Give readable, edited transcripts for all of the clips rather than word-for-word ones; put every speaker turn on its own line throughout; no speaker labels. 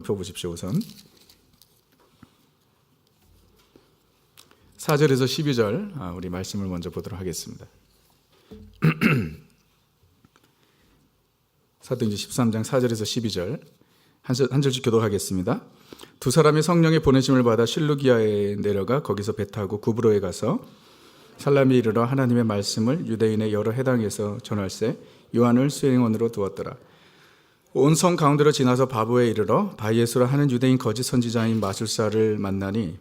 펴보십시오. 우선 4절에서 12절 우리 말씀을 먼저 보도록 하겠습니다. 사도행전 13장 4절에서 12절 한 절씩 교독하겠습니다. 두 사람이 성령의 보내심을 받아 실루기아에 내려가 거기서 배 타고 구브로에 가서 살라미에 이르러 하나님의 말씀을 유대인의 여러 해당에서 전할세 요한을 수행원으로 두었더라. 온 성 가운데로 지나서 바보에 이르러 바예수라 하는 유대인 거짓 선지자인 마술사를 만나니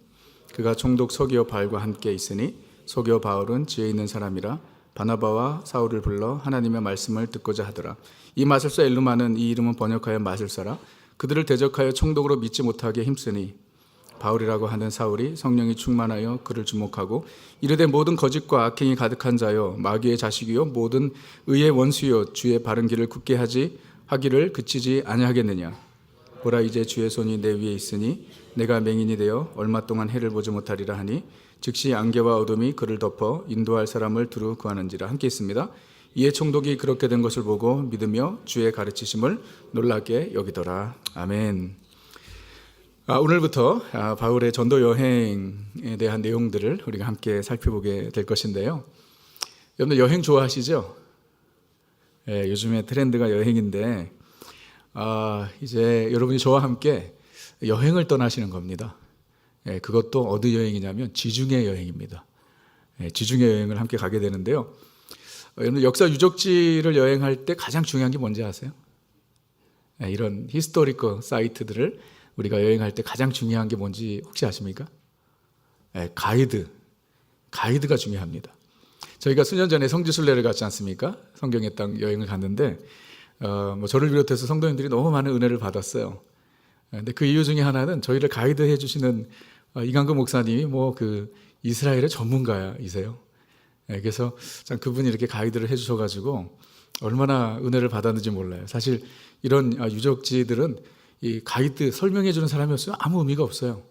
그가 총독 서기오 바울과 함께 있으니 서기오 바울은 지혜 있는 사람이라 바나바와 사울을 불러 하나님의 말씀을 듣고자 하더라. 이 마술사 엘루마는 이 이름은 번역하여 마술사라. 그들을 대적하여 총독으로 믿지 못하게 힘쓰니 바울이라고 하는 사울이 성령이 충만하여 그를 주목하고 이르되 모든 거짓과 악행이 가득한 자여 마귀의 자식이요 모든 의의 원수요 주의 바른 길을 굳게 하기를 그치지 아니하겠느냐. 보라 이제 주의 손이 내 위에 있으니 내가 맹인이 되어 얼마 동안 해를 보지 못하리라 하니 즉시 안개와 어둠이 그를 덮어 인도할 사람을 두루 구하는지라. 함께 있습니다. 이에 총독이 그렇게 된 것을 보고 믿으며 주의 가르치심을 놀랍게 여기더라. 아멘. 오늘부터 바울의 전도 여행에 대한 내용들을 우리가 함께 살펴보게 될 것인데요. 여러분들 여행 좋아하시죠? 요즘에 트렌드가 여행인데 이제 여러분이 저와 함께 여행을 떠나시는 겁니다. 그것도 어디 여행이냐면 지중해 여행입니다. 지중해 여행을 함께 가게 되는데요. 여러분 역사 유적지를 여행할 때 가장 중요한 게 뭔지 아세요? 이런 히스토리컬 사이트들을 우리가 여행할 때 가장 중요한 게 뭔지 혹시 아십니까? 가이드가 중요합니다. 저희가 수년 전에 성지순례를 갔지 않습니까? 성경의 땅 여행을 갔는데 저를 비롯해서 성도님들이 너무 많은 은혜를 받았어요. 근데 그 이유 중에 하나는 저희를 가이드해 주시는 이강근 목사님이 그 이스라엘의 전문가이세요. 그래서 참 그분이 이렇게 가이드를 해주셔가지고 얼마나 은혜를 받았는지 몰라요. 사실 이런 유적지들은 이 가이드 설명해 주는 사람이 없으면 아무 의미가 없어요.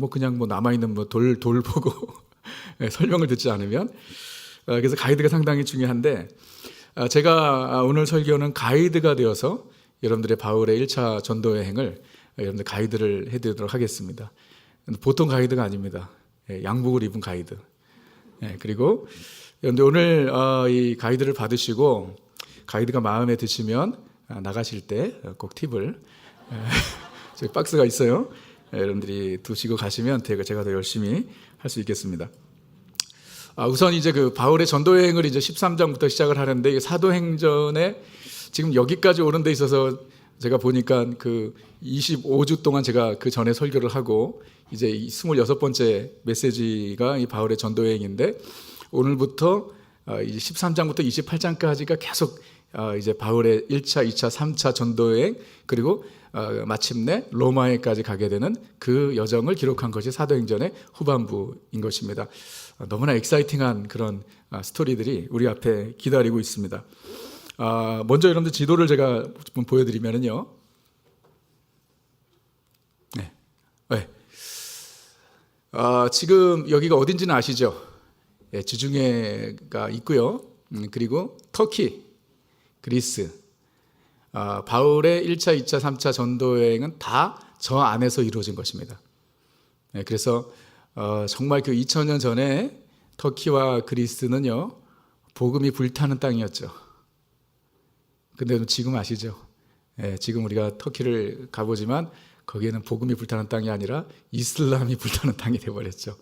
그냥 남아있는 돌 보고 설명을 듣지 않으면. 그래서 가이드가 상당히 중요한데 제가 오늘 설교는 가이드가 되어서 여러분들의 바울의 1차 전도 여행을 여러분들 가이드를 해드리도록 하겠습니다. 보통 가이드가 아닙니다. 양복을 입은 가이드. 그리고 여러분들 오늘 이 가이드를 받으시고 가이드가 마음에 드시면 나가실 때 꼭 팁을 저기 박스가 있어요. 여러분들이 두시고 가시면 제가 더 열심히 할 수 있겠습니다. 우선 이제 그 바울의 전도 여행을 이제 13장부터 시작을 하는데 이 사도행전에 지금 여기까지 오는 데 있어서 제가 보니까 그 25주 동안 제가 그 전에 설교를 하고 이제 26번째 메시지가 이 바울의 전도 여행인데 오늘부터 이제 13장부터 28장까지가 계속 이제 바울의 1차, 2차, 3차 전도 여행 그리고 마침내 로마에까지 가게 되는 그 여정을 기록한 것이 사도행전의 후반부인 것입니다. 너무나 엑사이팅한 그런 스토리들이 우리 앞에 기다리고 있습니다. 먼저 여러분들 지도를 제가 좀 보여드리면요. 지금 여기가 어딘지는 아시죠? 지중해가 있고요. 그리고 터키, 그리스. 바울의 1차, 2차, 3차 전도 여행은 다 저 안에서 이루어진 것입니다. 그래서 정말 그 2000년 전에 터키와 그리스는요 복음이 불타는 땅이었죠. 근데 지금 아시죠? 지금 우리가 터키를 가보지만 거기에는 복음이 불타는 땅이 아니라 이슬람이 불타는 땅이 되어버렸죠.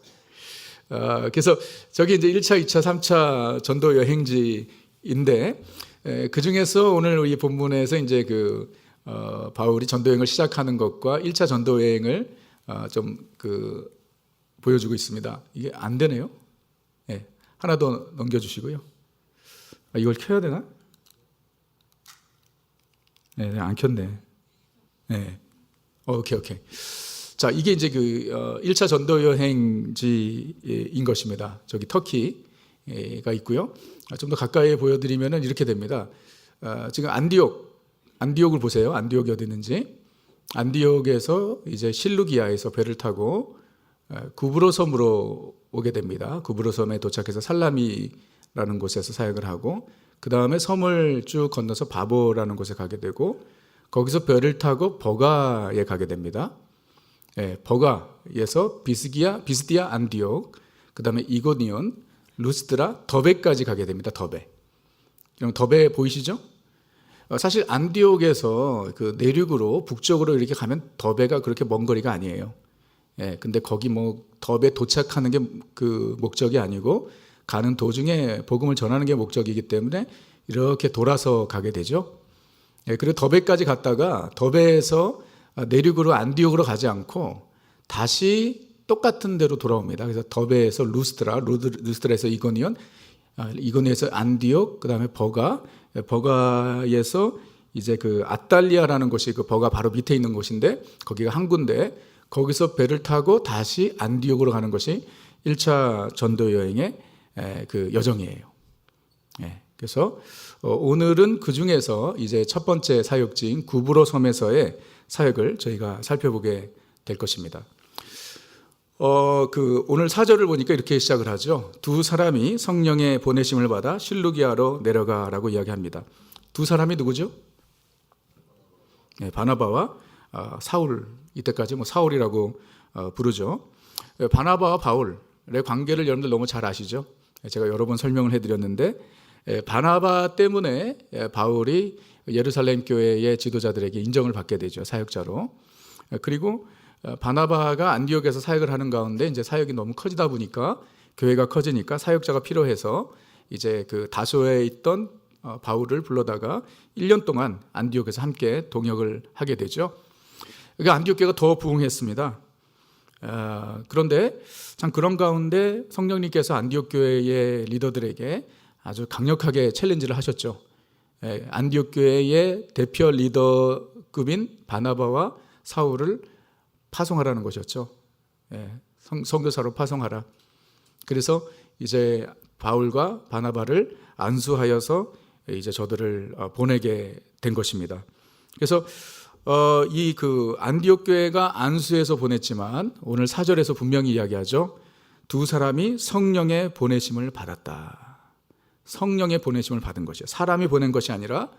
그래서 저기 이제 1차, 2차, 3차 전도 여행지인데 그 중에서 오늘 이 본문에서 이제 바울이 전도 여행을 시작하는 것과 1차 전도 여행을 좀 보여주고 있습니다. 이게 안 되네요. 하나 더 넘겨주시고요. 이걸 켜야 되나? 안 켰네. 오케이. 자, 이게 이제 1차 전도 여행지인 것입니다. 저기 터키가 있고요. 좀 더 가까이 보여드리면 이렇게 됩니다. 지금 안디옥을 보세요. 안디옥이 어디 있는지. 안디옥에서 이제 실루기아에서 배를 타고 구브로 섬으로 오게 됩니다. 구브로 섬에 도착해서 살라미라는 곳에서 사역을 하고 그 다음에 섬을 쭉 건너서 바보라는 곳에 가게 되고 거기서 배를 타고 버가에 가게 됩니다. 버가에서 비스디아 안디옥, 그 다음에 이고니온, 루스드라, 더베까지 가게 됩니다. 더베. 그럼 더베 보이시죠? 사실 안디옥에서 그 내륙으로 북쪽으로 이렇게 가면 더베가 그렇게 먼 거리가 아니에요. 근데 거기 뭐 더베 도착하는 게 그 목적이 아니고 가는 도중에 복음을 전하는 게 목적이기 때문에 이렇게 돌아서 가게 되죠. 그리고 더베까지 갔다가 더베에서 내륙으로 안디옥으로 가지 않고 다시 똑같은 데로 돌아옵니다. 그래서 더베에서 루스드라에서 이고니온에서 안디옥, 그 다음에 버가에서 이제 그 아탈리아라는 곳이 그 버가 바로 밑에 있는 곳인데 거기가 한 군데, 거기서 배를 타고 다시 안디옥으로 가는 것이 1차 전도 여행의 그 여정이에요. 그래서 오늘은 그 중에서 이제 첫 번째 사역지인 구브로 섬에서의 사역을 저희가 살펴보게 될 것입니다. 오늘 4절을 보니까 이렇게 시작을 하죠. 두 사람이 성령의 보내심을 받아 실루기아로 내려가라고 이야기합니다. 두 사람이 누구죠? 바나바와 사울, 이때까지 뭐 사울이라고 부르죠. 바나바와 바울의 관계를 여러분들 너무 잘 아시죠? 제가 여러 번 설명을 해드렸는데 바나바 때문에 바울이 예루살렘 교회의 지도자들에게 인정을 받게 되죠. 사역자로. 그리고 바나바가 안디옥에서 사역을 하는 가운데 이제 사역이 너무 커지다 보니까 교회가 커지니까 사역자가 필요해서 이제 그 다소에 있던 바울을 불러다가 1년 동안 안디옥에서 함께 동역을 하게 되죠. 그러니까 안디옥 교회가 더 부흥했습니다. 그런데 참 그런 가운데 성령님께서 안디옥 교회의 리더들에게 아주 강력하게 챌린지를 하셨죠. 안디옥 교회의 대표 리더급인 바나바와 사울을 파송하라는 것이었죠. 선교사로 파송하라. 그래서 이제 바울과 바나바를 안수하여서 이제 저들을 보내게 된 것입니다. 그래서 이 그 안디옥 교회가 안수해서 보냈지만 오늘 4절에서 분명히 이야기하죠. 두 사람이 성령의 보내심을 받았다. 성령의 보내심을 받은 것이에요. 사람이 보낸 것이 아니라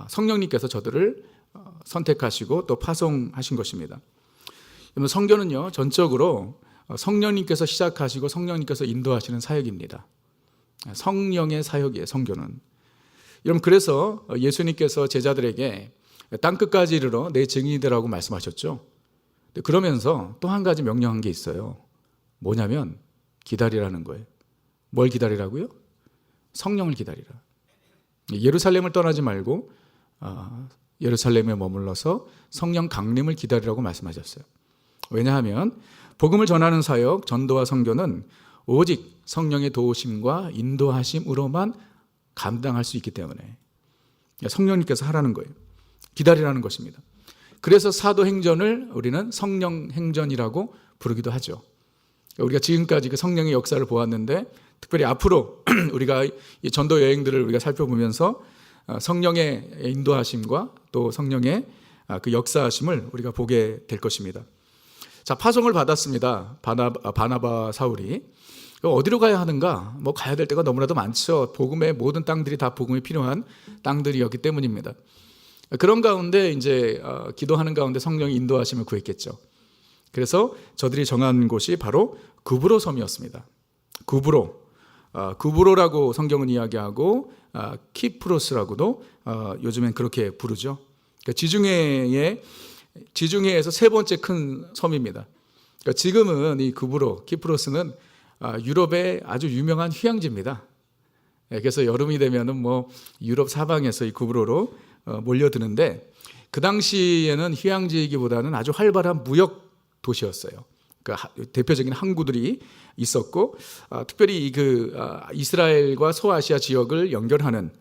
성령님께서 저들을 선택하시고 또 파송하신 것입니다. 성교는요, 전적으로 성령님께서 시작하시고 성령님께서 인도하시는 사역입니다. 성령의 사역이에요, 성교는. 여러분, 그래서 예수님께서 제자들에게 땅끝까지 이르러 내 증인이 되라고 말씀하셨죠. 그러면서 또 한 가지 명령한 게 있어요. 뭐냐면 기다리라는 거예요. 뭘 기다리라고요? 성령을 기다리라. 예루살렘을 떠나지 말고 예루살렘에 머물러서 성령 강림을 기다리라고 말씀하셨어요. 왜냐하면 복음을 전하는 사역, 전도와 선교는 오직 성령의 도우심과 인도하심으로만 감당할 수 있기 때문에 성령님께서 하라는 거예요. 기다리라는 것입니다. 그래서 사도행전을 우리는 성령행전이라고 부르기도 하죠. 우리가 지금까지 그 성령의 역사를 보았는데 특별히 앞으로 우리가 이 전도 여행들을 우리가 살펴보면서 성령의 인도하심과 또 성령의 그 역사하심을 우리가 보게 될 것입니다. 자, 파송을 받았습니다. 바나바 사울이. 어디로 가야 하는가? 뭐 가야 될 데가 너무나도 많죠. 복음의 모든 땅들이 다 복음이 필요한 땅들이었기 때문입니다. 그런 가운데 이제 기도하는 가운데 성령의 인도하심을 구했겠죠. 그래서 저들이 정한 곳이 바로 구브로 섬이었습니다. 구브로라고 성경은 이야기하고 키프로스라고도 요즘엔 그렇게 부르죠. 그러니까 지중해에서 세 번째 큰 섬입니다. 그러니까 지금은 이 키프로스는 유럽의 아주 유명한 휴양지입니다. 그래서 여름이 되면은 뭐 유럽 사방에서 이 구브로로 몰려드는데 그 당시에는 휴양지이기보다는 아주 활발한 무역 도시였어요. 그러니까 대표적인 항구들이 있었고 특별히 이스라엘과 소아시아 지역을 연결하는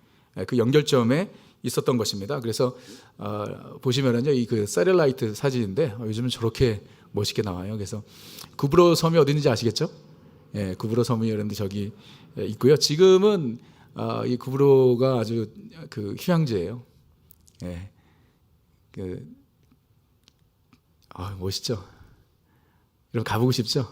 그 연결점에 있었던 것입니다. 그래서 보시면은요, 이 그 세텔라이트 사진인데 요즘은 저렇게 멋있게 나와요. 그래서 구브로 섬이 어디 있는지 아시겠죠? 구브로 섬이 여러분들 저기 있고요. 지금은 이 구브로가 아주 그 휴양지예요. 멋있죠. 여러분 가보고 싶죠?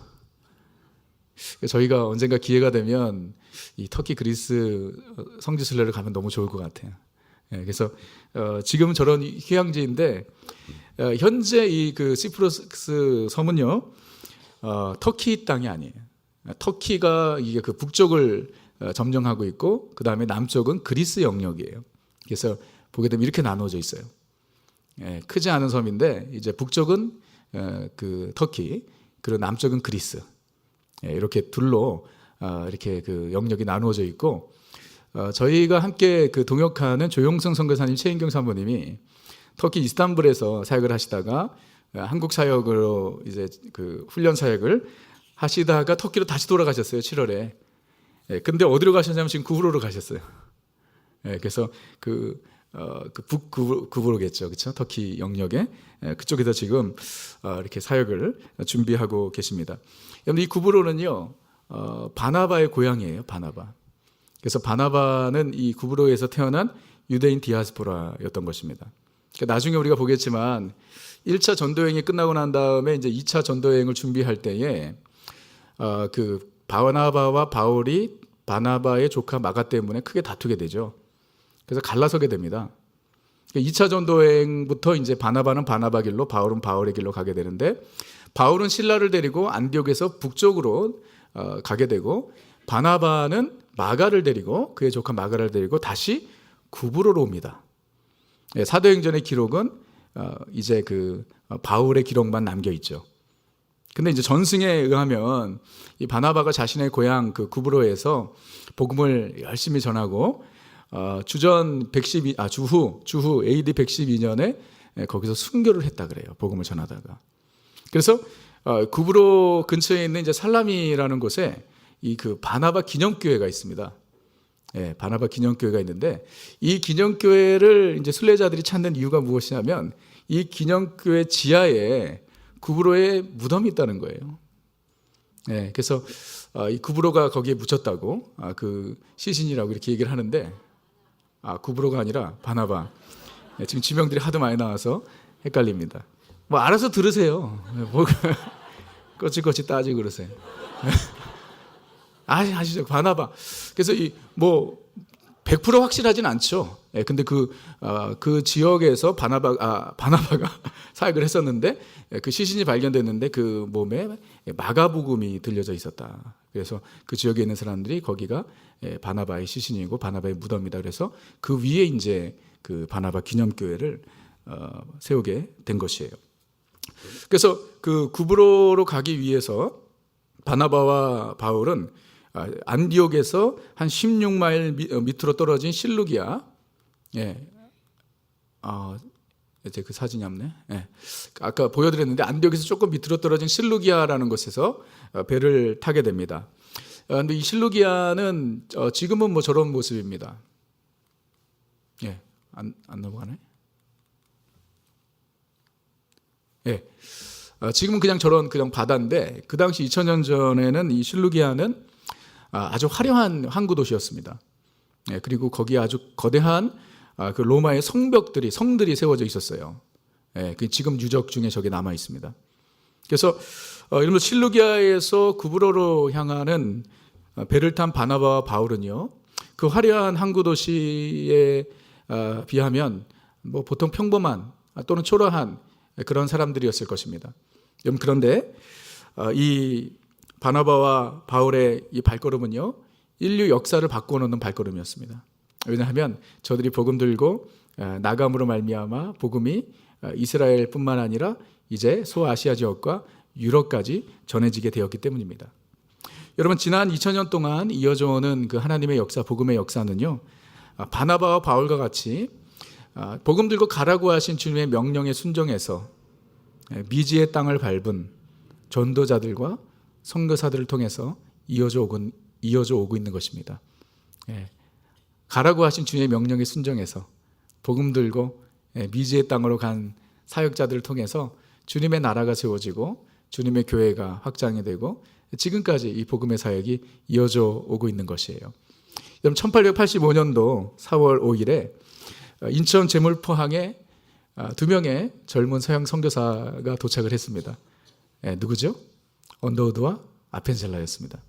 저희가 언젠가 기회가 되면 이 터키 그리스 성지순례를 가면 너무 좋을 것 같아요. 그래서 지금은 저런 휴양지인데 현재 이 그 시프러스 섬은요 터키 땅이 아니에요. 터키가 이게 그 북쪽을 점령하고 있고 그 다음에 남쪽은 그리스 영역이에요. 그래서 보게 되면 이렇게 나누어져 있어요. 크지 않은 섬인데 이제 북쪽은 그 터키 그리고 남쪽은 그리스 이렇게 둘로 이렇게 그 영역이 나누어져 있고 저희가 함께 그 동역하는 조용성 선교사님 최인경 사모님이 터키 이스탄불에서 사역을 하시다가 한국 사역으로 이제 그 훈련 사역을 하시다가 터키로 다시 돌아가셨어요. 7월에. 근데 어디로 가셨냐면 지금 구브로로 가셨어요. 그래서 구브로겠죠, 그렇죠? 터키 영역에 그쪽에서 지금 이렇게 사역을 준비하고 계십니다. 여러분 이 구브로는요 바나바의 고향이에요. 바나바. 그래서 바나바는 이 구브로에서 태어난 유대인 디아스포라였던 것입니다. 그러니까 나중에 우리가 보겠지만 1차 전도여행이 끝나고 난 다음에 이제 2차 전도여행을 준비할 때에 그 바나바와 바울이 바나바의 조카 마가 때문에 크게 다투게 되죠. 그래서 갈라서게 됩니다. 2차 전도여행부터 이제 바나바는 바나바 길로 바울은 바울의 길로 가게 되는데 바울은 실라를 데리고 안디옥에서 북쪽으로 가게 되고 바나바는 마가를 데리고 그의 조카 마가를 데리고 다시 구브로로 옵니다. 사도행전의 기록은 이제 그 바울의 기록만 남겨 있죠. 근데 이제 전승에 의하면 이 바나바가 자신의 고향 그 구브로에서 복음을 열심히 전하고 주후 AD 112년에 거기서 순교를 했다 그래요. 복음을 전하다가. 그래서 구브로 근처에 있는 이제 살라미라는 곳에 이 그 바나바 기념교회가 있습니다. 바나바 기념교회가 있는데 이 기념교회를 이제 순례자들이 찾는 이유가 무엇이냐면 이 기념교회 지하에 구브로의 무덤이 있다는 거예요. 그래서 이 구브로가 거기에 묻혔다고 그 시신이라고 이렇게 얘기를 하는데 구브로가 아니라 바나바. 지금 지명들이 하도 많이 나와서 헷갈립니다. 뭐 알아서 들으세요. 뭐 거치거치 따지고 그러세요. 아시죠? 바나바. 그래서 뭐 100% 확실하진 않죠. 근데 그 지역에서 바나바가 사역을 했었는데 그 시신이 발견됐는데 그 몸에 마가복음이 들려져 있었다. 그래서 그 지역에 있는 사람들이 거기가 바나바의 시신이고 바나바의 무덤이다. 그래서 그 위에 이제 그 바나바 기념교회를 세우게 된 것이에요. 그래서 그 구브로로 가기 위해서 바나바와 바울은 안디옥에서 한 16마일 밑으로 떨어진 실루기아, 이제 그 사진이 없네. 아까 보여드렸는데 안디옥에서 조금 밑으로 떨어진 실루기아라는 곳에서 배를 타게 됩니다. 근데 이 실루기아는 지금은 뭐 저런 모습입니다. 안 넘어가네. 지금은 그냥 바다인데 그 당시 2000년 전에는 이 실루기아는 아주 화려한 항구 도시였습니다. 그리고 거기에 아주 거대한 그 로마의 성들이 세워져 있었어요. 지금 유적 중에 저게 남아 있습니다. 그래서 이러면 실루기아에서 구브로로 향하는 배를 탄 바나바와 바울은요, 그 화려한 항구 도시에 비하면 뭐 보통 평범한 또는 초라한 그런 사람들이었을 것입니다. 그런데 이 바나바와 바울의 이 발걸음은요, 인류 역사를 바꿔놓는 발걸음이었습니다. 왜냐하면 저들이 복음 들고 나감으로 말미암아 복음이 이스라엘뿐만 아니라 이제 소아시아 지역과 유럽까지 전해지게 되었기 때문입니다. 여러분, 지난 2000년 동안 이어져 오는 그 하나님의 역사, 복음의 역사는요, 바나바와 바울과 같이 복음 들고 가라고 하신 주님의 명령에 순종해서 미지의 땅을 밟은 전도자들과 선교사들을 통해서 이어져 오고 있는 것입니다. 가라고 하신 주님의 명령에 순종해서 복음 들고 미지의 땅으로 간 사역자들을 통해서 주님의 나라가 세워지고 주님의 교회가 확장이 되고 지금까지 이 복음의 사역이 이어져 오고 있는 것이에요. 1885년도 4월 5일에 인천 제물포항에 2명의 젊은 서양 선교사가 도착을 했습니다. 누구죠? 언더우드와 아펜셀라였습니다.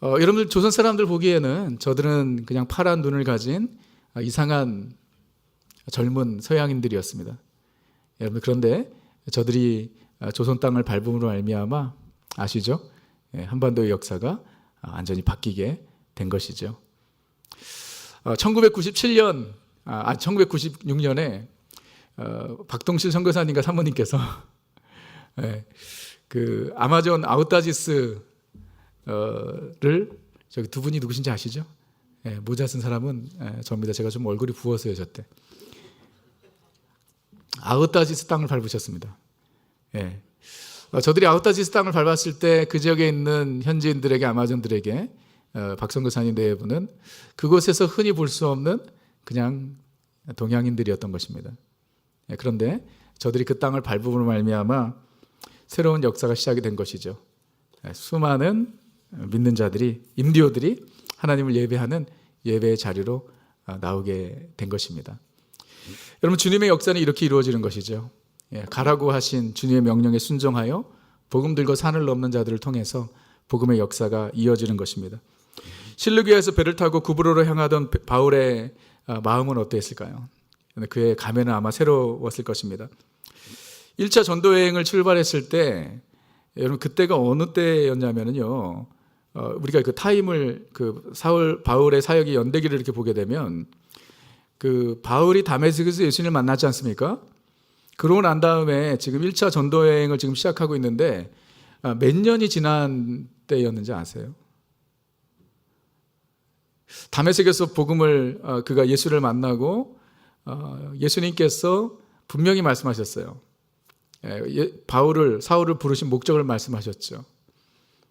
여러분들 조선 사람들 보기에는 저들은 그냥 파란 눈을 가진 이상한 젊은 서양인들이었습니다. 여러분, 그런데 저들이 조선 땅을 밟음으로 말미암아 아시죠? 한반도의 역사가 완전히 바뀌게 된 것이죠. 1996년에 박동실 선교사님과 사모님께서 그 아마존 아웃다지스를 저기 두 분이 누구신지 아시죠? 모자 쓴 사람은 저입니다. 제가 좀 얼굴이 부어서요, 저때. 아웃다지스 땅을 밟으셨습니다. 저들이 아웃다지스 땅을 밟았을 때 그 지역에 있는 현지인들에게, 아마존들에게 박 선교사님 내부는 그곳에서 흔히 볼 수 없는 그냥 동양인들이었던 것입니다. 그런데 저들이 그 땅을 밟음으로 말미암아 새로운 역사가 시작이 된 것이죠. 수많은 믿는 자들이, 임디오들이 하나님을 예배하는 예배의 자리로 나오게 된 것입니다. 여러분, 주님의 역사는 이렇게 이루어지는 것이죠. 가라고 하신 주님의 명령에 순종하여 복음 들고 산을 넘는 자들을 통해서 복음의 역사가 이어지는 것입니다. 실루기아에서 배를 타고 구브로로 향하던 바울의 마음은 어떠했을까요? 그의 가면은 아마 새로웠을 것입니다. 1차 전도 여행을 출발했을 때, 여러분 그때가 어느 때였냐면요, 우리가 그 타임을 바울의 사역의 연대기를 이렇게 보게 되면 그 바울이 다메섹에서 예수님을 만났지 않습니까? 그러고 난 다음에 지금 1차 전도 여행을 지금 시작하고 있는데 몇 년이 지난 때였는지 아세요? 다메섹에서 복음을 그가 예수를 만나고 예수님께서 분명히 말씀하셨어요. 사울을 부르신 목적을 말씀하셨죠.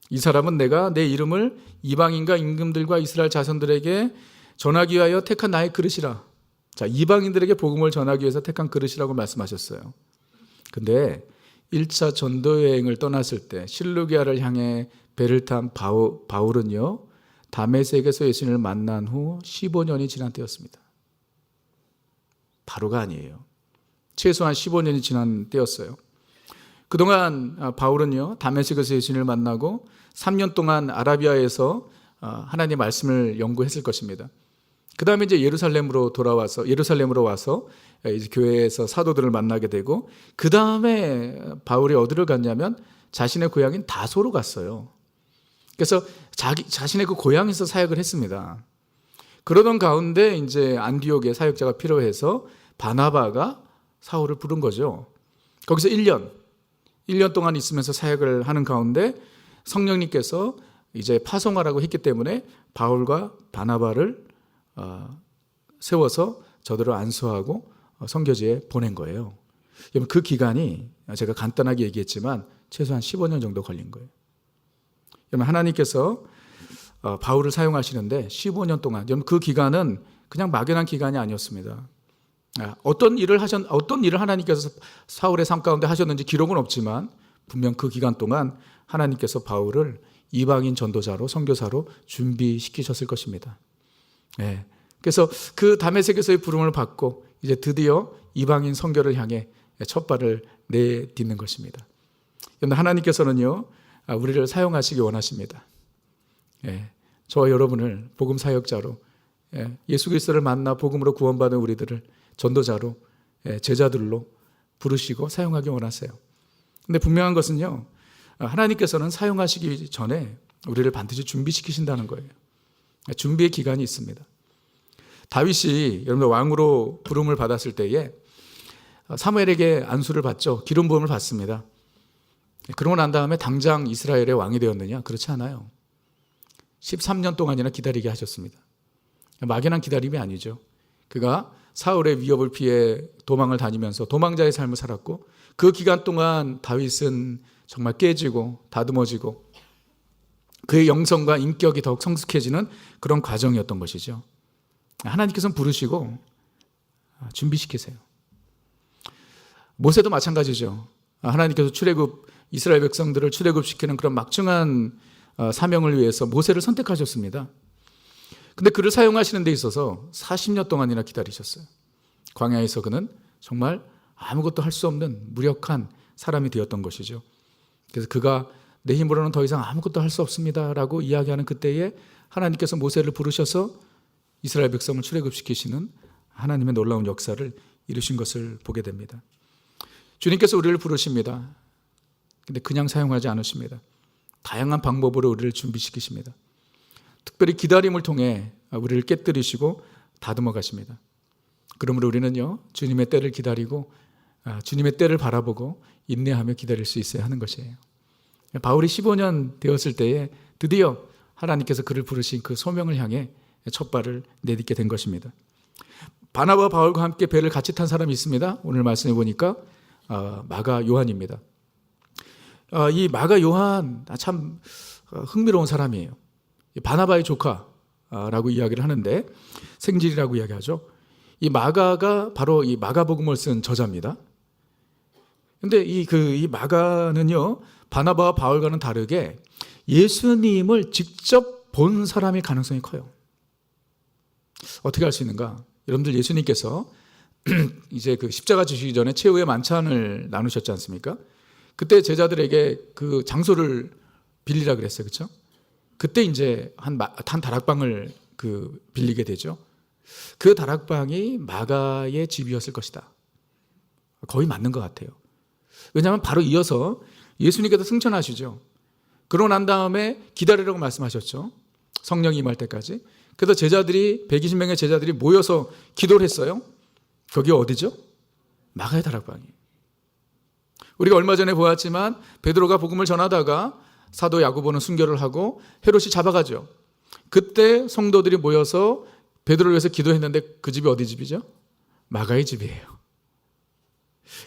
이 사람은 내가 내 이름을 이방인과 임금들과 이스라엘 자손들에게 전하기 위하여 택한 나의 그릇이라. 자, 이방인들에게 복음을 전하기 위해서 택한 그릇이라고 말씀하셨어요. 근데 1차 전도 여행을 떠났을 때 실루기아를 향해 배를 탄 바울은요, 다메섹에서 예수님을 만난 후 15년이 지난 때였습니다. 바로가 아니에요. 최소한 15년이 지난 때였어요. 그동안 바울은요, 다메섹에서 예수님을 만나고 3년 동안 아라비아에서 하나님의 말씀을 연구했을 것입니다. 그 다음에 이제 예루살렘으로 와서 이제 교회에서 사도들을 만나게 되고, 그 다음에 바울이 어디를 갔냐면 자신의 고향인 다소로 갔어요. 그래서 자신의 그 고향에서 사역을 했습니다. 그러던 가운데 이제 안디옥에 사역자가 필요해서 바나바가 사울을 부른 거죠. 거기서 1년 동안 있으면서 사역을 하는 가운데 성령님께서 이제 파송하라고 했기 때문에 바울과 바나바를 세워서 저들을 안수하고 선교지에 보낸 거예요. 그 기간이 제가 간단하게 얘기했지만 최소한 15년 정도 걸린 거예요. 하나님께서 바울을 사용하시는데 15년 동안, 그 기간은 그냥 막연한 기간이 아니었습니다. 어떤 일을 하나님께서 사울의 삶 가운데 하셨는지 기록은 없지만 분명 그 기간 동안 하나님께서 바울을 이방인 전도자로, 선교사로 준비시키셨을 것입니다. 그래서 그 다메섹에서의 부름을 받고 이제 드디어 이방인 선교를 향해 첫 발을 내딛는 것입니다. 그런데 하나님께서는요, 우리를 사용하시기 원하십니다. 저와 여러분을 복음 사역자로, 예수 그리스도를 만나 복음으로 구원받은 우리들을 전도자로, 제자들로 부르시고 사용하기 원하세요. 근데 분명한 것은요, 하나님께서는 사용하시기 전에 우리를 반드시 준비시키신다는 거예요. 준비의 기간이 있습니다. 다윗이 여러분 왕으로 부름을 받았을 때에 사무엘에게 안수를 받죠. 기름 부음을 받습니다. 그러고 난 다음에 당장 이스라엘의 왕이 되었느냐? 그렇지 않아요. 13년 동안이나 기다리게 하셨습니다. 막연한 기다림이 아니죠. 그가 사울의 위협을 피해 도망을 다니면서 도망자의 삶을 살았고, 그 기간 동안 다윗은 정말 깨지고 다듬어지고 그의 영성과 인격이 더욱 성숙해지는 그런 과정이었던 것이죠. 하나님께서는 부르시고 준비시키세요. 모세도 마찬가지죠. 하나님께서 이스라엘 백성들을 출애굽시키는 그런 막중한 사명을 위해서 모세를 선택하셨습니다. 근데 그를 사용하시는 데 있어서 40년 동안이나 기다리셨어요. 광야에서 그는 정말 아무것도 할 수 없는 무력한 사람이 되었던 것이죠. 그래서 그가 내 힘으로는 더 이상 아무것도 할 수 없습니다라고 이야기하는 그때에 하나님께서 모세를 부르셔서 이스라엘 백성을 출애굽시키시는 하나님의 놀라운 역사를 이루신 것을 보게 됩니다. 주님께서 우리를 부르십니다. 근데 그냥 사용하지 않으십니다. 다양한 방법으로 우리를 준비시키십니다. 특별히 기다림을 통해 우리를 깨뜨리시고 다듬어 가십니다. 그러므로 우리는요, 주님의 때를 기다리고 주님의 때를 바라보고 인내하며 기다릴 수 있어야 하는 것이에요. 바울이 15년 되었을 때에 드디어 하나님께서 그를 부르신 그 소명을 향해 첫 발을 내딛게 된 것입니다. 바나바와 바울과 함께 배를 같이 탄 사람이 있습니다. 오늘 말씀해 보니까 마가 요한입니다. 이 마가 요한 참 흥미로운 사람이에요. 바나바의 조카라고 이야기를 하는데 생질이라고 이야기하죠. 이 마가가 바로 이 마가복음을 쓴 저자입니다. 근데 이 마가는요, 바나바와 바울과는 다르게 예수님을 직접 본 사람의 가능성이 커요. 어떻게 할 수 있는가? 여러분들 예수님께서 이제 그 십자가 지시기 전에 최후의 만찬을 나누셨지 않습니까? 그때 제자들에게 그 장소를 빌리라 그랬어요. 그렇죠? 그때 이제 한 다락방을 빌리게 되죠. 그 다락방이 마가의 집이었을 것이다. 거의 맞는 것 같아요. 왜냐하면 바로 이어서 예수님께서 승천하시죠. 그러고 난 다음에 기다리라고 말씀하셨죠. 성령이 임할 때까지. 그래서 120명의 제자들이 모여서 기도를 했어요. 거기 어디죠? 마가의 다락방이에요. 우리가 얼마 전에 보았지만 베드로가 복음을 전하다가 사도 야고보는 순교를 하고 헤롯이 잡아가죠. 그때 성도들이 모여서 베드로를 위해서 기도했는데 그 집이 어디 집이죠? 마가의 집이에요.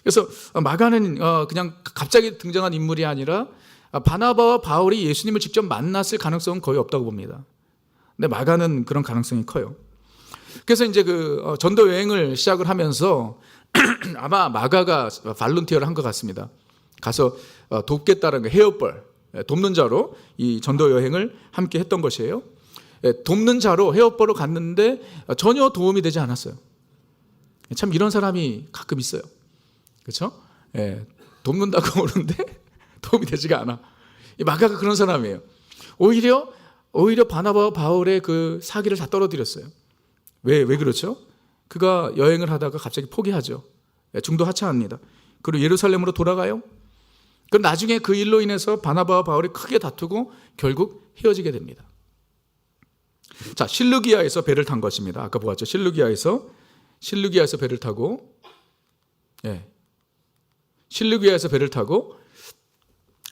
그래서 마가는 그냥 갑자기 등장한 인물이 아니라 바나바와 바울이 예수님을 직접 만났을 가능성은 거의 없다고 봅니다. 근데 마가는 그런 가능성이 커요. 그래서 이제 전도 여행을 시작을 하면서 아마 마가가 발런티어를 한 것 같습니다. 가서 돕겠다는 헤어벌, 돕는 자로 이 전도 여행을 함께 했던 것이에요. 돕는 자로 헤어벌로 갔는데 전혀 도움이 되지 않았어요. 참 이런 사람이 가끔 있어요. 그렇죠? 돕는다고 오는데 도움이 되지가 않아. 이 마가가 그런 사람이에요. 오히려 바나바와 바울의 그 사기를 다 떨어뜨렸어요. 왜 그렇죠? 그가 여행을 하다가 갑자기 포기하죠. 중도 하차합니다. 그리고 예루살렘으로 돌아가요. 그럼 나중에 그 일로 인해서 바나바와 바울이 크게 다투고 결국 헤어지게 됩니다. 자, 실루기아에서 배를 탄 것입니다. 아까 보았죠. 실루기아에서 배를 타고 실루기아에서 배를 타고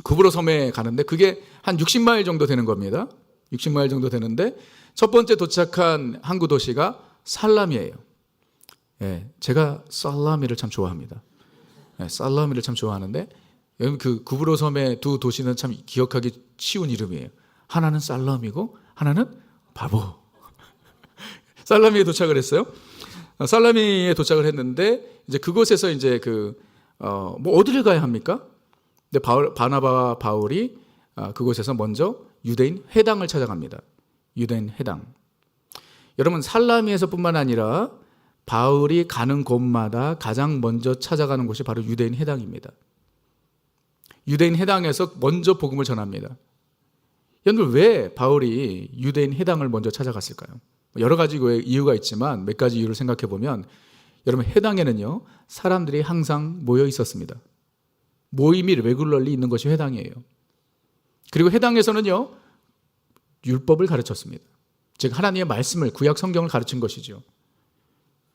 구브로 섬에 가는데 그게 한 60마일 정도 되는 겁니다. 60마일 정도 되는데 첫 번째 도착한 항구 도시가 살라미예요. 제가 살라미를 참 좋아합니다. 살라미를 참 좋아하는데 그 구브로 섬의 두 도시는 참 기억하기 쉬운 이름이에요. 하나는 살라미고 하나는 바보. 살라미에 도착을 했어요. 살라미에 도착을 했는데 이제 그곳에서 이제 어디를 가야 합니까? 근데 바나바와 바울이 그곳에서 먼저 유대인 회당을 찾아갑니다. 유대인 회당. 여러분 살라미에서뿐만 아니라 바울이 가는 곳마다 가장 먼저 찾아가는 곳이 바로 유대인 회당입니다. 유대인 회당에서 먼저 복음을 전합니다. 여러분 왜 바울이 유대인 회당을 먼저 찾아갔을까요? 여러 가지 이유가 있지만 몇 가지 이유를 생각해 보면 여러분 회당에는요 사람들이 항상 모여 있었습니다. 모임이 레귤러리 있는 것이 회당이에요. 그리고 회당에서는요 율법을 가르쳤습니다. 즉 하나님의 말씀을 구약 성경을 가르친 것이죠.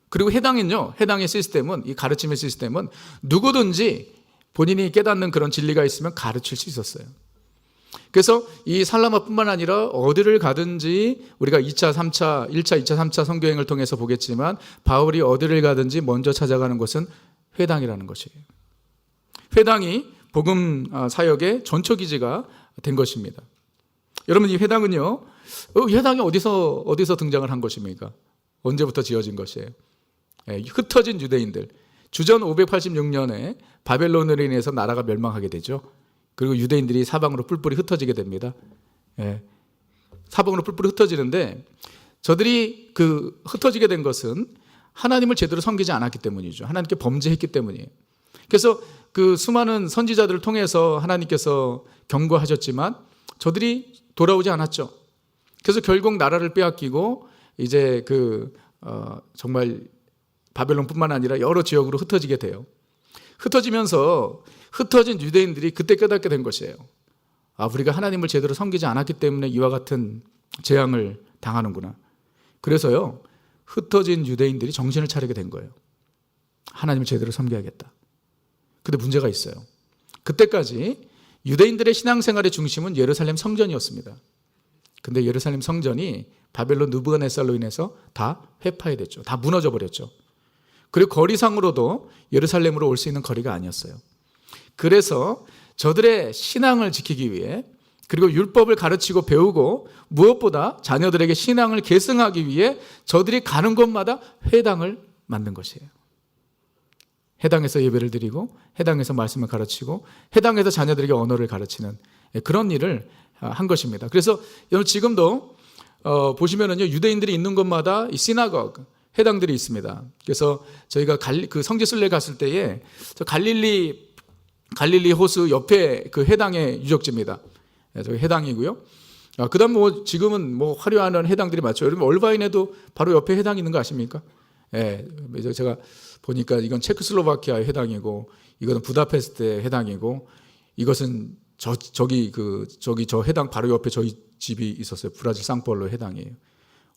그리고 회당의 시스템은 이 가르침의 시스템은 누구든지 본인이 깨닫는 그런 진리가 있으면 가르칠 수 있었어요. 그래서 이 살라마뿐만 아니라 어디를 가든지 우리가 1차, 2차, 3차 성교행을 통해서 보겠지만 바울이 어디를 가든지 먼저 찾아가는 곳은 회당이라는 것이에요. 회당이 복음 사역의 전초기지가 된 것입니다. 여러분 이 회당은요, 회당이 어디서 등장을 한 것입니까? 언제부터 지어진 것이에요? 흩어진 유대인들. 주전 586년에 바벨론으로 인해서 나라가 멸망하게 되죠. 그리고 유대인들이 사방으로 뿔뿔이 흩어지게 됩니다. 사방으로 뿔뿔이 흩어지는데 저들이 흩어지게 된 것은 하나님을 제대로 섬기지 않았기 때문이죠. 하나님께 범죄했기 때문이에요. 그래서 그 수많은 선지자들을 통해서 하나님께서 경고하셨지만 저들이 돌아오지 않았죠. 그래서 결국 나라를 빼앗기고 이제 정말 바벨론뿐만 아니라 여러 지역으로 흩어지게 돼요. 흩어지면서 흩어진 유대인들이 그때 깨닫게 된 것이에요. 우리가 하나님을 제대로 섬기지 않았기 때문에 이와 같은 재앙을 당하는구나. 그래서요, 흩어진 유대인들이 정신을 차리게 된 거예요. 하나님을 제대로 섬겨야겠다. 근데 문제가 있어요. 그때까지 유대인들의 신앙생활의 중심은 예루살렘 성전이었습니다. 근데 예루살렘 성전이 바벨론 느부갓네살로 인해서 다 회파해됐죠. 다 무너져 버렸죠. 그리고 거리상으로도 예루살렘으로 올 수 있는 거리가 아니었어요. 그래서 저들의 신앙을 지키기 위해, 그리고 율법을 가르치고 배우고 무엇보다 자녀들에게 신앙을 계승하기 위해 저들이 가는 곳마다 회당을 만든 것이에요. 해당에서 예배를 드리고, 해당에서 말씀을 가르치고, 해당에서 자녀들에게 언어를 가르치는 그런 일을 한 것입니다. 그래서 여러분 지금도 보시면은요, 유대인들이 있는 곳마다 이 시나고그, 해당들이 있습니다. 그래서 저희가 그 성지순례 갔을 때에 갈릴리 호수 옆에 그 해당의 유적지입니다. 저기 해당이고요. 그다음 지금은 화려한 해당들이 많죠. 여러분 얼바인에도 바로 옆에 해당이 있는 거 아십니까? 예, 제가 보니까 이건 체코슬로바키아의 해당이고, 이거는 부다페스트의 해당이고, 이것은 저 해당 바로 옆에 저희 집이 있었어요. 브라질 상파울로 해당이에요.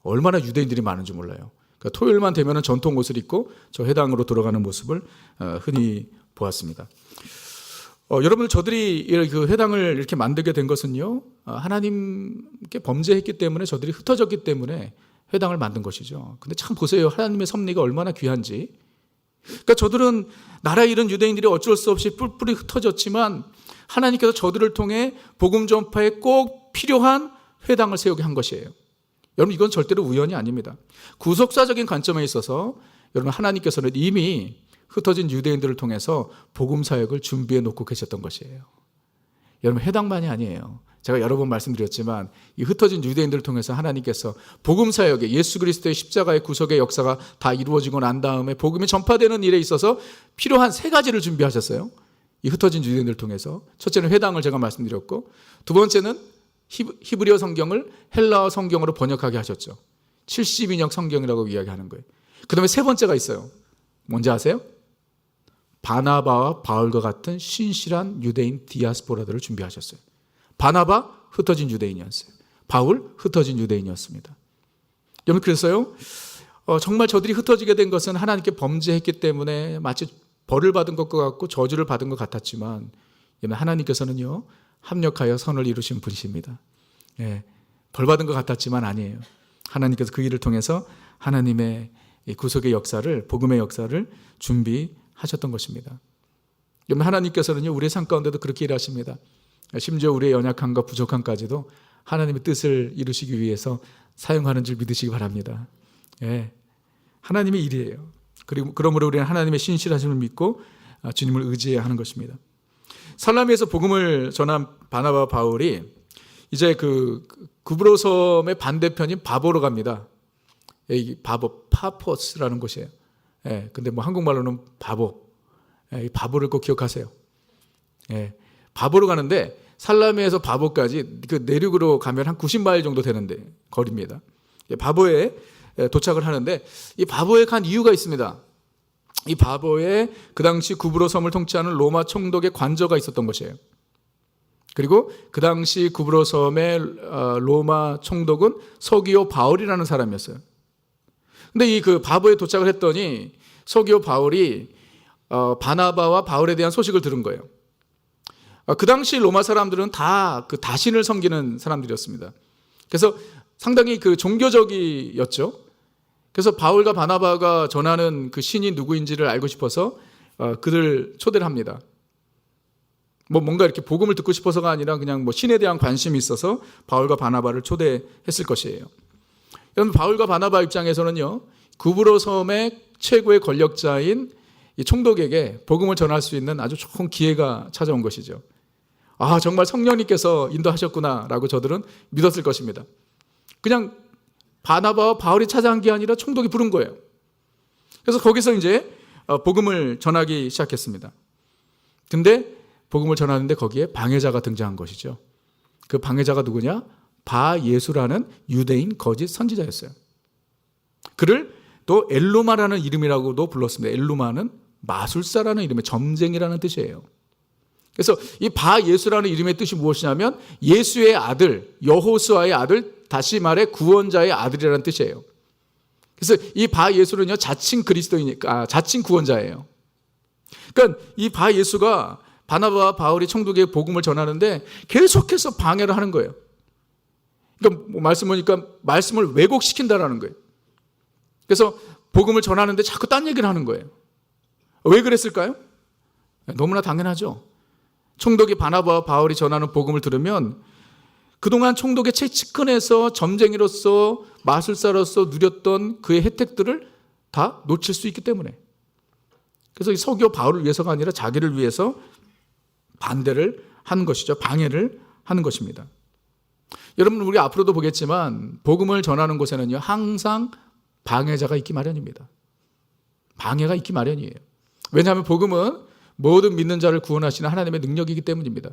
얼마나 유대인들이 많은지 몰라요. 그러니까 토요일만 되면 전통 옷을 입고 저 해당으로 돌아가는 모습을 흔히 보았습니다. 여러분, 저들이 그 해당을 이렇게 만들게 된 것은요, 하나님께 범죄했기 때문에 저들이 흩어졌기 때문에 회당을 만든 것이죠. 근데 참 보세요. 하나님의 섭리가 얼마나 귀한지. 그러니까 저들은 나라 잃은 유대인들이 어쩔 수 없이 뿔뿔이 흩어졌지만 하나님께서 저들을 통해 복음 전파에 꼭 필요한 회당을 세우게 한 것이에요. 여러분, 이건 절대로 우연이 아닙니다. 구속사적인 관점에 있어서 여러분, 하나님께서는 이미 흩어진 유대인들을 통해서 복음 사역을 준비해 놓고 계셨던 것이에요. 여러분, 해당만이 아니에요. 제가 여러 번 말씀드렸지만 이 흩어진 유대인들을 통해서 하나님께서 복음 사역에, 예수 그리스도의 십자가의 구속의 역사가 다 이루어지고 난 다음에 복음이 전파되는 일에 있어서 필요한 3가지를 준비하셨어요. 이 흩어진 유대인들을 통해서. 첫째는 회당을 제가 말씀드렸고, 두 번째는 히브리어 성경을 헬라어 성경으로 번역하게 하셨죠. 70인역 성경이라고 이야기하는 거예요. 그 다음에 3번째가 있어요. 뭔지 아세요? 바나바와 바울과 같은 신실한 유대인 디아스포라들을 준비하셨어요. 바나바 흩어진 유대인이었어요. 바울 흩어진 유대인이었습니다. 여러분, 그래서요, 정말 저들이 흩어지게 된 것은 하나님께 범죄했기 때문에 마치 벌을 받은 것과 같고 저주를 받은 것 같았지만, 하나님께서는요, 합력하여 선을 이루신 분이십니다. 예, 벌 받은 것 같았지만 아니에요. 하나님께서 그 일을 통해서 하나님의 구속의 역사를, 복음의 역사를 준비하셨던 것입니다. 여러분, 하나님께서는요, 우리의 삶 가운데도 그렇게 일하십니다. 심지어 우리의 연약함과 부족함까지도 하나님의 뜻을 이루시기 위해서 사용하는 줄 믿으시기 바랍니다. 예, 하나님의 일이에요. 그러므로 우리는 하나님의 신실하심을 믿고 주님을 의지해야 하는 것입니다. 살라미에서 복음을 전한 바나바 바울이 이제 구브로 섬의 반대편인 바보로 갑니다. 파포스라는 곳이에요. 예, 근데 한국말로는 바보. 이 바보를 꼭 기억하세요. 예, 바보로 가는데 살라미에서 바보까지 그 내륙으로 가면 한 90마일 정도 되는데 거리입니다. 바보에 도착을 하는데, 이 바보에 간 이유가 있습니다. 이 바보에 그 당시 구브로 섬을 통치하는 로마 총독의 관저가 있었던 것이에요. 그리고 그 당시 구브로 섬의 로마 총독은 서기오 바울이라는 사람이었어요. 근데 이 바보에 도착을 했더니 서기오 바울이 바나바와 바울에 대한 소식을 들은 거예요. 그 당시 로마 사람들은 다 다신을 섬기는 사람들이었습니다. 그래서 상당히 종교적이었죠. 그래서 바울과 바나바가 전하는 그 신이 누구인지를 알고 싶어서 그들 초대를 합니다. 뭔가 이렇게 복음을 듣고 싶어서가 아니라 그냥 신에 대한 관심이 있어서 바울과 바나바를 초대했을 것이에요. 여러분, 바울과 바나바 입장에서는요, 구브로 섬의 최고의 권력자인 이 총독에게 복음을 전할 수 있는 아주 좋은 기회가 찾아온 것이죠. 정말 성령님께서 인도하셨구나라고 저들은 믿었을 것입니다. 그냥 바나바와 바울이 찾아간 게 아니라 총독이 부른 거예요. 그래서 거기서 이제 복음을 전하기 시작했습니다. 근데 복음을 전하는데 거기에 방해자가 등장한 것이죠. 그 방해자가 누구냐? 바예수라는 유대인 거짓 선지자였어요. 그를 또 엘루마라는 이름이라고도 불렀습니다. 엘루마는 마술사라는 이름의 점쟁이라는 뜻이에요. 그래서 이 바 예수라는 이름의 뜻이 무엇이냐면 예수의 아들, 여호수아의 아들, 다시 말해 구원자의 아들이라는 뜻이에요. 그래서 이 바 예수는요, 자칭 그리스도이니까 자칭 구원자예요. 그러니까 이 바 예수가 바나바와 바울이 총독에게 복음을 전하는데 계속해서 방해를 하는 거예요. 그러니까 말씀 보니까 말씀을 왜곡시킨다라는 거예요. 그래서 복음을 전하는데 자꾸 딴 얘기를 하는 거예요. 왜 그랬을까요? 너무나 당연하죠. 총독이 바나바와 바울이 전하는 복음을 들으면 그동안 총독의 채찍근에서 점쟁이로서 마술사로서 누렸던 그의 혜택들을 다 놓칠 수 있기 때문에. 그래서 이 서기오 바울을 위해서가 아니라 자기를 위해서 반대를 하는 것이죠. 방해를 하는 것입니다. 여러분, 우리 앞으로도 보겠지만 복음을 전하는 곳에는요, 항상 방해자가 있기 마련입니다. 방해가 있기 마련이에요. 왜냐하면 복음은 모든 믿는 자를 구원하시는 하나님의 능력이기 때문입니다.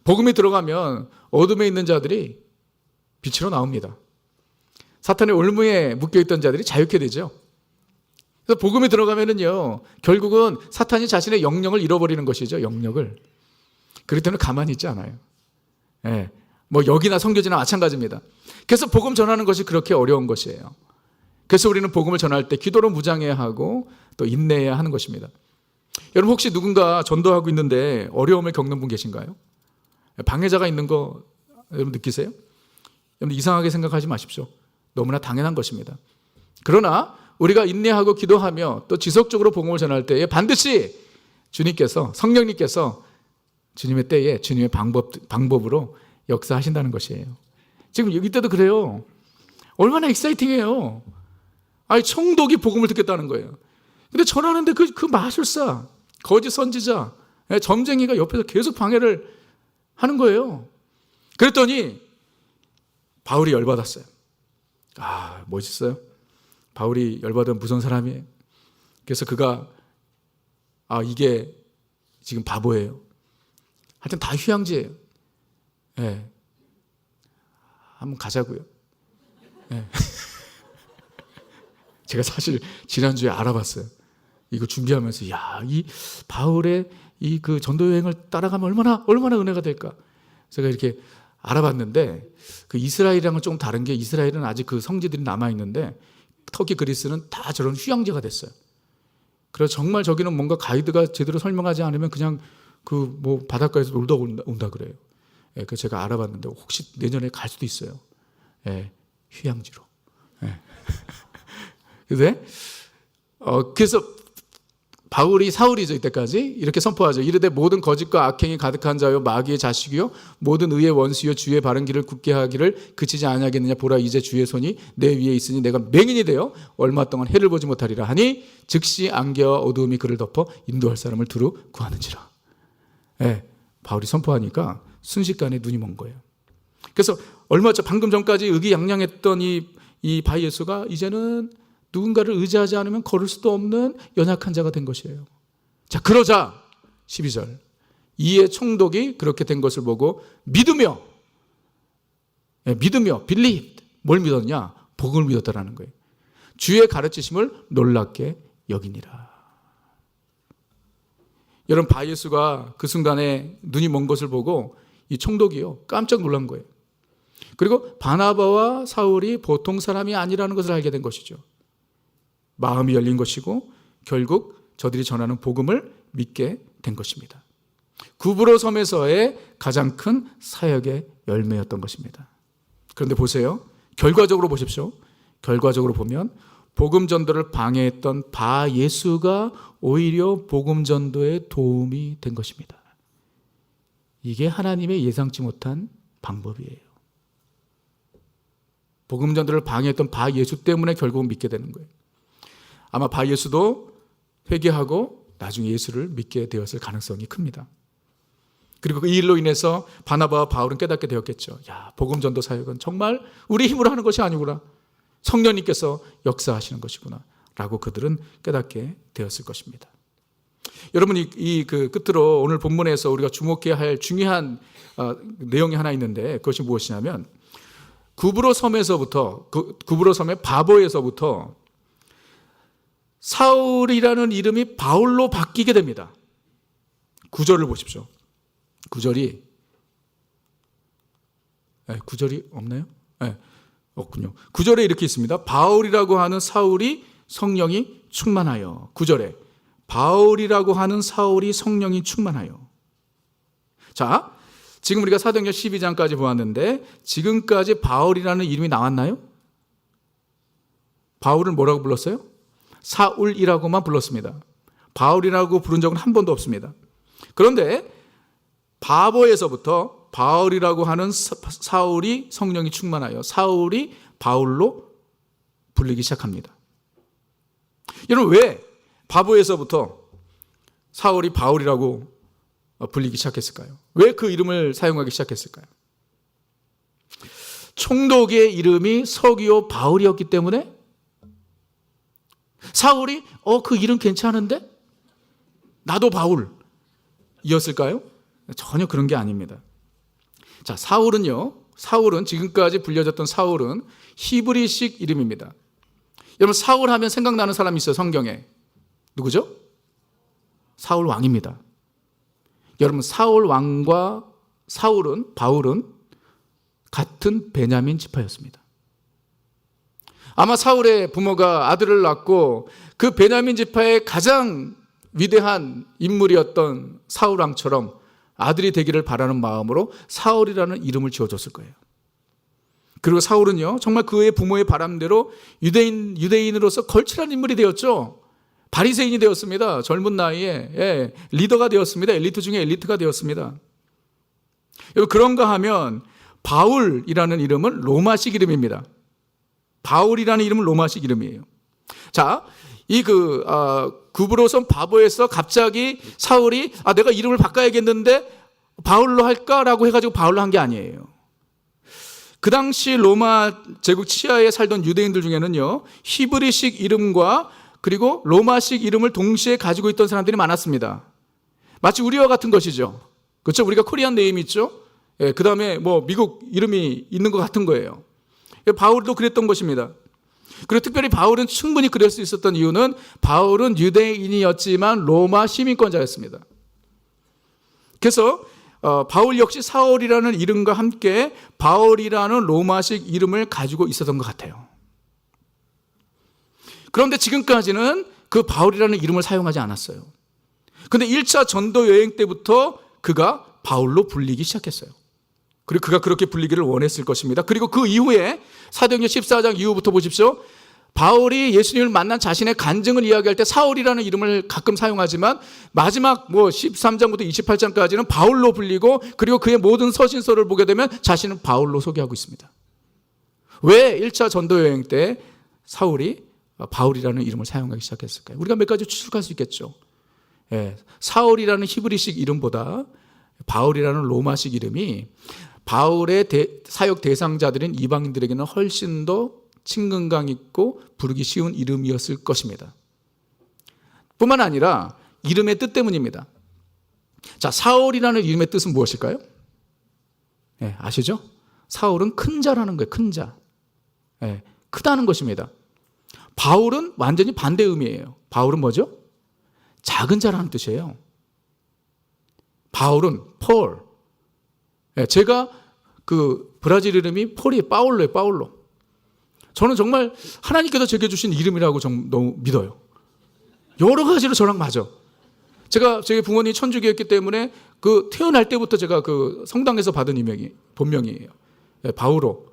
복음이 들어가면 어둠에 있는 자들이 빛으로 나옵니다. 사탄의 올무에 묶여있던 자들이 자유케 되죠. 그래서 복음이 들어가면은요, 결국은 사탄이 자신의 영역을 잃어버리는 것이죠. 영역을. 그렇기 때문에 가만히 있지 않아요. 예. 뭐 여기나 선교지나 마찬가지입니다. 그래서 복음 전하는 것이 그렇게 어려운 것이에요. 그래서 우리는 복음을 전할 때 기도로 무장해야 하고 또 인내해야 하는 것입니다. 여러분, 혹시 누군가 전도하고 있는데 어려움을 겪는 분 계신가요? 방해자가 있는 거 여러분 느끼세요? 여러분, 이상하게 생각하지 마십시오. 너무나 당연한 것입니다. 그러나 우리가 인내하고 기도하며 또 지속적으로 복음을 전할 때에 반드시 주님께서, 성령님께서 주님의 때에 주님의 방법으로 역사하신다는 것이에요. 지금 이때도 그래요. 얼마나 익사이팅해요. 아니, 총독이 복음을 듣겠다는 거예요. 근데 전하는데 그 마술사, 거짓 선지자, 점쟁이가 옆에서 계속 방해를 하는 거예요. 그랬더니 바울이 열받았어요. 아, 멋있어요. 바울이 열받은 무서운 사람이에요. 그래서 그가 이게 지금 바보예요. 하여튼 다 휴양지예요. 예. 한번 가자고요. 예. 제가 사실 지난주에 알아봤어요. 이거 준비하면서 이 바울의 이 그 전도 여행을 따라가면 얼마나 은혜가 될까? 제가 이렇게 알아봤는데 그 이스라엘이랑은 좀 다른 게, 이스라엘은 아직 그 성지들이 남아 있는데 터키, 그리스는 다 저런 휴양지가 됐어요. 그래서 정말 저기는 뭔가 가이드가 제대로 설명하지 않으면 그냥 그 뭐 바닷가에서 놀다 온다 그래요. 예, 그래서 제가 알아봤는데 혹시 내년에 갈 수도 있어요. 예, 휴양지로. 예. 그래서 사울이죠, 이때까지 이렇게 선포하죠. 이르되 모든 거짓과 악행이 가득한 자요, 마귀의 자식이요, 모든 의의 원수요, 주의 바른 길을 굳게 하기를 그치지 아니하겠느냐. 보라, 이제 주의 손이 내 위에 있으니 내가 맹인이 되어 얼마 동안 해를 보지 못하리라 하니 즉시 안개와 어두움이 그를 덮어 인도할 사람을 두루 구하는지라. 예, 바울이 선포하니까 순식간에 눈이 먼 거예요. 그래서 얼마 전, 방금 전까지 의기양양했던 이 바예수가 이제는 누군가를 의지하지 않으면 걸을 수도 없는 연약한 자가 된 것이에요. 자, 그러자 12절, 이에 총독이 그렇게 된 것을 보고 믿으며 believed, 뭘 믿었냐? 복음을 믿었다라는 거예요. 주의 가르치심을 놀랍게 여기니라. 여러분, 바예수가 그 순간에 눈이 먼 것을 보고 이 총독이요, 깜짝 놀란 거예요. 그리고 바나바와 사울이 보통 사람이 아니라는 것을 알게 된 것이죠. 마음이 열린 것이고 결국 저들이 전하는 복음을 믿게 된 것입니다. 구브로 섬에서의 가장 큰 사역의 열매였던 것입니다. 그런데 보세요. 결과적으로 보십시오. 결과적으로 보면 복음 전도를 방해했던 바예수가 오히려 복음 전도에 도움이 된 것입니다. 이게 하나님의 예상치 못한 방법이에요. 복음 전도를 방해했던 바예수 때문에 결국은 믿게 되는 거예요. 아마 바예수도 회개하고 나중에 예수를 믿게 되었을 가능성이 큽니다. 그리고 그 일로 인해서 바나바와 바울은 깨닫게 되었겠죠. 복음 전도 사역은 정말 우리 힘으로 하는 것이 아니구나. 성령님께서 역사하시는 것이구나. 라고 그들은 깨닫게 되었을 것입니다. 여러분, 그 끝으로 오늘 본문에서 우리가 주목해야 할 중요한 내용이 하나 있는데 그것이 무엇이냐면 구브로 섬에서부터, 구브로 섬의 바보에서부터 사울이라는 이름이 바울로 바뀌게 됩니다. 구절을 보십시오. 구절이 없나요? 네, 없군요. 구절에 이렇게 있습니다. 바울이라고 하는 사울이 성령이 충만하여. 구절에 바울이라고 하는 사울이 성령이 충만하여. 자, 지금 우리가 사도행전 12장까지 보았는데 지금까지 바울이라는 이름이 나왔나요? 바울을 뭐라고 불렀어요? 사울이라고만 불렀습니다. 바울이라고 부른 적은 한 번도 없습니다. 그런데 바보에서부터 바울이라고 하는 사울이 성령이 충만하여 사울이 바울로 불리기 시작합니다. 여러분, 왜 바보에서부터 사울이 바울이라고 불리기 시작했을까요? 왜 그 이름을 사용하기 시작했을까요? 총독의 이름이 서기오 바울이었기 때문에 사울이 그 이름 괜찮은데? 나도 바울이었을까요? 전혀 그런 게 아닙니다. 자, 사울은 지금까지 불려졌던 사울은 히브리식 이름입니다. 여러분, 사울 하면 생각나는 사람이 있어요, 성경에. 누구죠? 사울 왕입니다. 여러분, 사울 왕과 바울은 같은 베냐민 지파였습니다. 아마 사울의 부모가 아들을 낳고 그 베냐민 지파의 가장 위대한 인물이었던 사울 왕처럼 아들이 되기를 바라는 마음으로 사울이라는 이름을 지어줬을 거예요. 그리고 사울은요, 정말 그의 부모의 바람대로 유대인으로서 걸출한 인물이 되었죠. 바리새인이 되었습니다. 젊은 나이에 리더가 되었습니다. 엘리트 중에 엘리트가 되었습니다. 그런가 하면 바울이라는 이름은 로마식 이름입니다. 바울이라는 이름은 로마식 이름이에요. 자, 구브로섬 바보에서 갑자기 사울이 내가 이름을 바꿔야겠는데 바울로 할까라고 해가지고 바울로 한 게 아니에요. 그 당시 로마 제국 치하에 살던 유대인들 중에는요, 히브리식 이름과 그리고 로마식 이름을 동시에 가지고 있던 사람들이 많았습니다. 마치 우리와 같은 것이죠. 그렇죠? 우리가 코리안 네임 있죠? 그 다음에 미국 이름이 있는 것 같은 거예요. 바울도 그랬던 것입니다. 그리고 특별히 바울은 충분히 그럴 수 있었던 이유는 바울은 유대인이었지만 로마 시민권자였습니다. 그래서 바울 역시 사울이라는 이름과 함께 바울이라는 로마식 이름을 가지고 있었던 것 같아요. 그런데 지금까지는 그 바울이라는 이름을 사용하지 않았어요. 그런데 1차 전도 여행 때부터 그가 바울로 불리기 시작했어요. 그리고 그가 그렇게 불리기를 원했을 것입니다. 그리고 그 이후에 사도행전 14장 이후부터 보십시오. 바울이 예수님을 만난 자신의 간증을 이야기할 때 사울이라는 이름을 가끔 사용하지만 마지막 13장부터 28장까지는 바울로 불리고 그리고 그의 모든 서신서를 보게 되면 자신은 바울로 소개하고 있습니다. 왜 1차 전도여행 때 사울이 바울이라는 이름을 사용하기 시작했을까요? 우리가 몇 가지 추측할 수 있겠죠. 사울이라는 히브리식 이름보다 바울이라는 로마식 이름이 바울의 사역 대상자들인 이방인들에게는 훨씬 더 친근감 있고 부르기 쉬운 이름이었을 것입니다. 뿐만 아니라 이름의 뜻 때문입니다. 자, 사울이라는 이름의 뜻은 무엇일까요? 아시죠? 사울은 큰 자라는 거예요. 큰 자. 크다는 것입니다. 바울은 완전히 반대 의미예요. 바울은 뭐죠? 작은 자라는 뜻이에요. 바울은 폴. 제가 그 브라질 이름이 폴이에요. 파울로예요. 파울로. 저는 정말 하나님께서 제게 주신 이름이라고 너무 믿어요. 여러 가지로 저랑 맞아. 제 부모님이 천주교였기 때문에 그 태어날 때부터 제가 그 성당에서 받은 본명이에요. 파울로.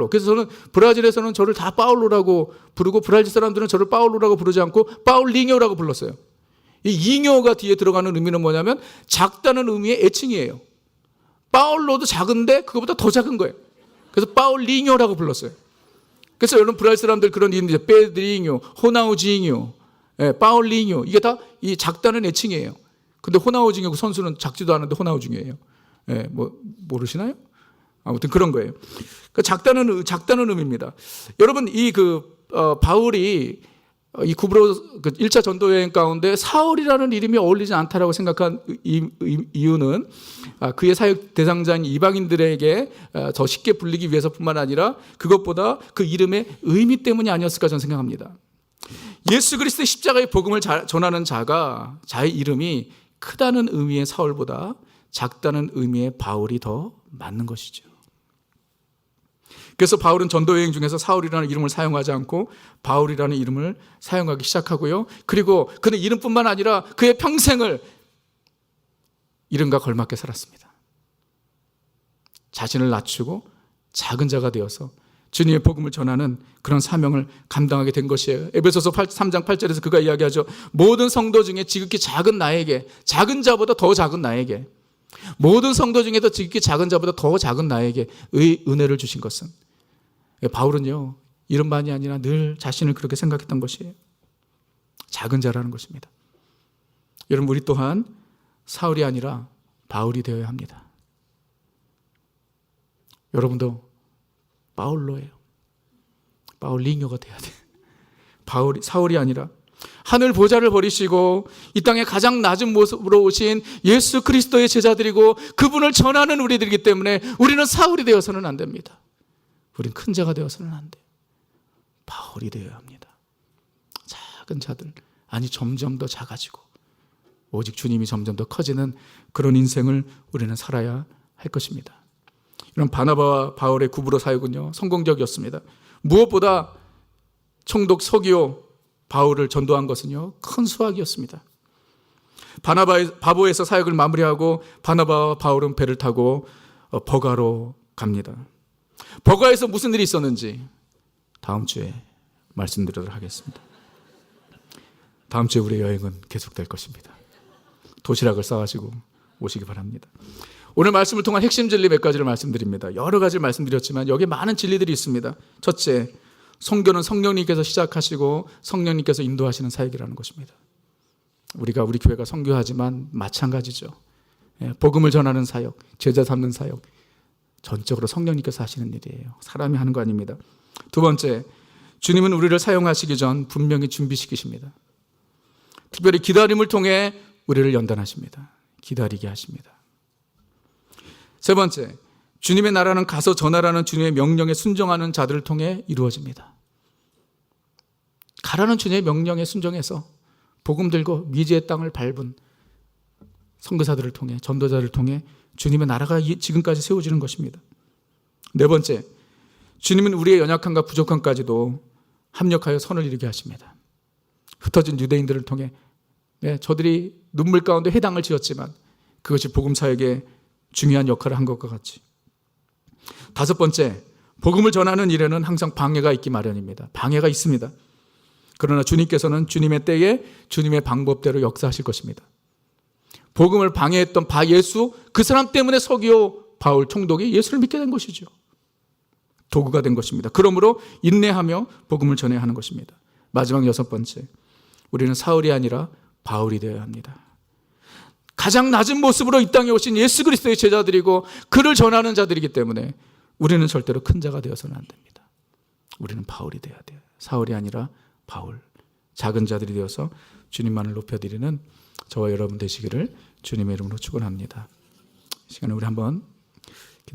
그래서 저는 브라질에서는 저를 다 파울로라고 부르고 브라질 사람들은 저를 파울로라고 부르지 않고 파울리뇨라고 불렀어요. 이 이뇨가 뒤에 들어가는 의미는 뭐냐면 작다는 의미의 애칭이에요. 파울로도 작은데 그거보다 더 작은 거예요. 그래서 파울리뇨라고 불렀어요. 그래서 여러분 브라질 사람들 그런 이름들 페드리뇨, 호나우지뇨, 파울리뇨 이게 다 이 작다는 애칭이에요. 근데 호나우지뇨 선수는 작지도 않은데 호나우지뇨예요. 모르시나요? 아무튼 그런 거예요. 작다는 의미입니다. 여러분 바울이 이 구브로 1차 전도 여행 가운데 사울이라는 이름이 어울리지 않다라고 생각한 이유는 그의 사역 대상자인 이방인들에게 더 쉽게 불리기 위해서뿐만 아니라 그것보다 그 이름의 의미 때문이 아니었을까 저는 생각합니다. 예수 그리스도의 십자가의 복음을 전하는 자의 이름이 크다는 의미의 사울보다 작다는 의미의 바울이 더 맞는 것이죠. 그래서 바울은 전도 여행 중에서 사울이라는 이름을 사용하지 않고 바울이라는 이름을 사용하기 시작하고요. 그리고 그는 이름뿐만 아니라 그의 평생을 이름과 걸맞게 살았습니다. 자신을 낮추고 작은 자가 되어서 주님의 복음을 전하는 그런 사명을 감당하게 된 것이에요. 에베소서 3장 8절에서 그가 이야기하죠. 모든 성도 중에 지극히 작은 나에게, 작은 자보다 더 작은 나에게, 모든 성도 중에도 지극히 작은 자보다 더 작은 나에게 은혜를 주신 것은, 바울은요 이름만이 아니라 늘 자신을 그렇게 생각했던 것이에요. 작은 자라는 것입니다. 여러분, 우리 또한 사울이 아니라 바울이 되어야 합니다. 여러분도 바울로예요. 바울링요가 돼야 돼. 사울이 아니라 하늘 보좌를 버리시고 이 땅에 가장 낮은 모습으로 오신 예수 그리스도의 제자들이고 그분을 전하는 우리들이기 때문에 우리는 사울이 되어서는 안 됩니다. 우린 큰 자가 되어서는 안 돼요. 바울이 되어야 합니다. 작은 자들, 아니 점점 더 작아지고 오직 주님이 점점 더 커지는 그런 인생을 우리는 살아야 할 것입니다. 이런 바나바와 바울의 구브로 사역은요 성공적이었습니다. 무엇보다 총독 서기오 바울을 전도한 것은요 큰 수확이었습니다. 바보에서 사역을 마무리하고 바나바와 바울은 배를 타고 버가로 갑니다. 버가에서 무슨 일이 있었는지 다음 주에 말씀드리도록 하겠습니다. 다음 주에 우리의 여행은 계속될 것입니다. 도시락을 싸가지고 오시기 바랍니다. 오늘 말씀을 통한 핵심 진리 몇 가지를 말씀드립니다. 여러 가지를 말씀드렸지만 여기에 많은 진리들이 있습니다. 첫째, 선교는 성령님께서 시작하시고 성령님께서 인도하시는 사역이라는 것입니다. 우리가 우리 교회가 선교하지만 마찬가지죠. 복음을 전하는 사역, 제자 삼는 사역, 전적으로 성령님께서 하시는 일이에요. 사람이 하는 거 아닙니다. 두 번째, 주님은 우리를 사용하시기 전 분명히 준비시키십니다. 특별히 기다림을 통해 우리를 연단하십니다. 기다리게 하십니다. 세 번째, 주님의 나라는 가서 전하라는 주님의 명령에 순종하는 자들을 통해 이루어집니다. 가라는 주님의 명령에 순종해서 복음 들고 미지의 땅을 밟은 선교사들을 통해, 전도자를 통해 주님의 나라가 지금까지 세워지는 것입니다. 네 번째, 주님은 우리의 연약함과 부족함까지도 합력하여 선을 이루게 하십니다. 흩어진 유대인들을 통해 저들이 눈물 가운데 회당을 지었지만 그것이 복음 사역의 중요한 역할을 한 것과 같이. 다섯 번째, 복음을 전하는 일에는 항상 방해가 있기 마련입니다. 방해가 있습니다. 그러나 주님께서는 주님의 때에 주님의 방법대로 역사하실 것입니다. 복음을 방해했던 예수, 그 사람 때문에 서기오 바울 총독이 예수를 믿게 된 것이죠. 도구가 된 것입니다. 그러므로 인내하며 복음을 전해야 하는 것입니다. 마지막 여섯 번째, 우리는 사울이 아니라 바울이 되어야 합니다. 가장 낮은 모습으로 이 땅에 오신 예수 그리스도의 제자들이고 그를 전하는 자들이기 때문에 우리는 절대로 큰 자가 되어서는 안 됩니다. 우리는 바울이 되어야 돼요. 사울이 아니라 바울. 작은 자들이 되어서 주님만을 높여드리는 저와 여러분 되시기를 주님의 이름으로 축원합니다. 이 시간에 우리 한번